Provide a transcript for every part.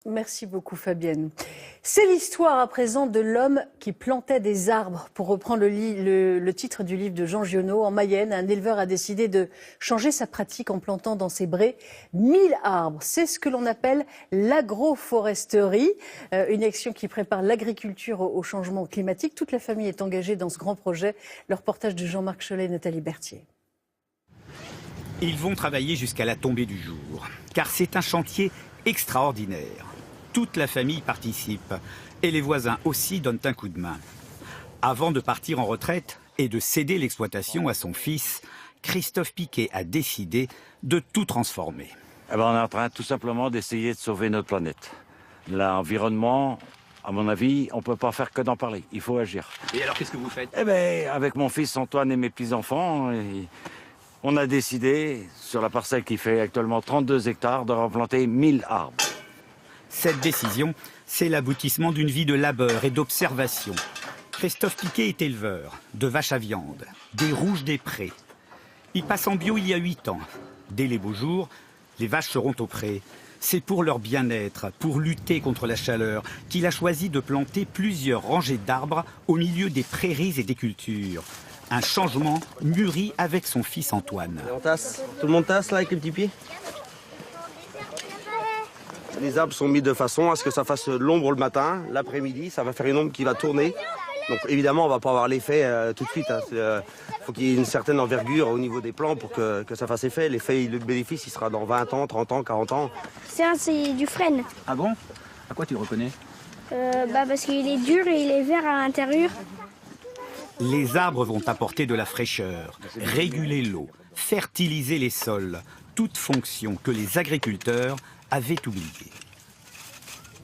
Merci beaucoup Fabienne. C'est l'histoire à présent de l'homme qui plantait des arbres. Pour reprendre le titre du livre de Jean Giono, en Mayenne, un éleveur a décidé de changer sa pratique en plantant dans ses braies 1000 arbres. C'est ce que l'on appelle l'agroforesterie, une action qui prépare l'agriculture au changement climatique. Toute la famille est engagée dans ce grand projet. Le reportage de Jean-Marc Cholet et Nathalie Berthier. Ils vont travailler jusqu'à la tombée du jour, car c'est un chantier extraordinaire. Toute la famille participe et les voisins aussi donnent un coup de main. Avant de partir en retraite et de céder l'exploitation à son fils, Christophe Piquet a décidé de tout transformer. On est en train tout simplement d'essayer de sauver notre planète. L'environnement, à mon avis, on ne peut pas faire que d'en parler, il faut agir. Et alors qu'est-ce que vous faites? Avec mon fils Antoine et mes petits-enfants, on a décidé, sur la parcelle qui fait actuellement 32 hectares, de replanter 1000 arbres. Cette décision, c'est l'aboutissement d'une vie de labeur et d'observation. Christophe Piquet est éleveur de vaches à viande, des rouges des prés. Il passe en bio il y a 8 ans. Dès les beaux jours, les vaches seront au pré. C'est pour leur bien-être, pour lutter contre la chaleur, qu'il a choisi de planter plusieurs rangées d'arbres au milieu des prairies et des cultures. Un changement mûri avec son fils Antoine. On tasse. Tout le monde tasse là avec les petits pieds. Les arbres sont mis de façon à ce que ça fasse l'ombre le matin, l'après-midi, ça va faire une ombre qui va tourner. Donc évidemment, on ne va pas avoir l'effet tout de suite. Il faut qu'il y ait une certaine envergure au niveau des plants pour que ça fasse effet. L'effet, le bénéfice, il sera dans 20 ans, 30 ans, 40 ans. C'est du frêne. Ah bon? À quoi tu le reconnais? Parce qu'il est dur et il est vert à l'intérieur. Les arbres vont apporter de la fraîcheur, réguler l'eau, fertiliser les sols, toute fonction que les agriculteurs avaient oubliée.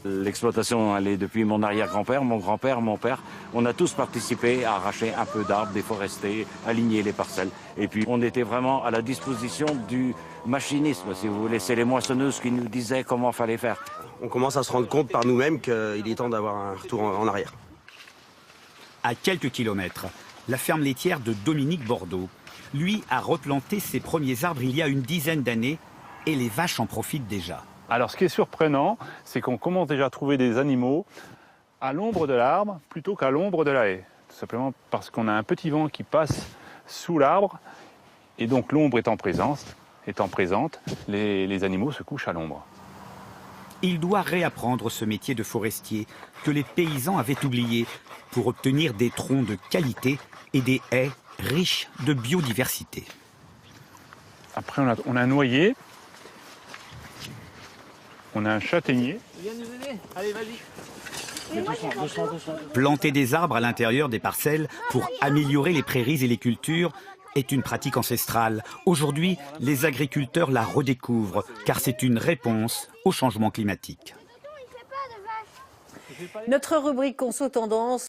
L'exploitation, elle est depuis mon arrière-grand-père, mon grand-père, mon père. On a tous participé à arracher un peu d'arbres, déforester, aligner les parcelles. Et puis on était vraiment à la disposition du machinisme, si vous voulez. C'est les moissonneuses qui nous disaient comment fallait faire. On commence à se rendre compte par nous-mêmes qu'il est temps d'avoir un retour en arrière. À quelques kilomètres, la ferme laitière de Dominique Bordeaux, lui, a replanté ses premiers arbres il y a une dizaine d'années et les vaches en profitent déjà. Alors ce qui est surprenant, c'est qu'on commence déjà à trouver des animaux à l'ombre de l'arbre plutôt qu'à l'ombre de la haie. Tout simplement parce qu'on a un petit vent qui passe sous l'arbre et donc l'ombre étant présente, les animaux se couchent à l'ombre. Il doit réapprendre ce métier de forestier que les paysans avaient oublié pour obtenir des troncs de qualité et des haies riches de biodiversité. Après on a un noyer. On a un châtaignier. Viens nous aider, allez vas-y. Planter des arbres à l'intérieur des parcelles pour améliorer les prairies et les cultures est une pratique ancestrale. Aujourd'hui, les agriculteurs la redécouvrent car c'est une réponse au changement climatique. Notre rubrique Conso Tendance.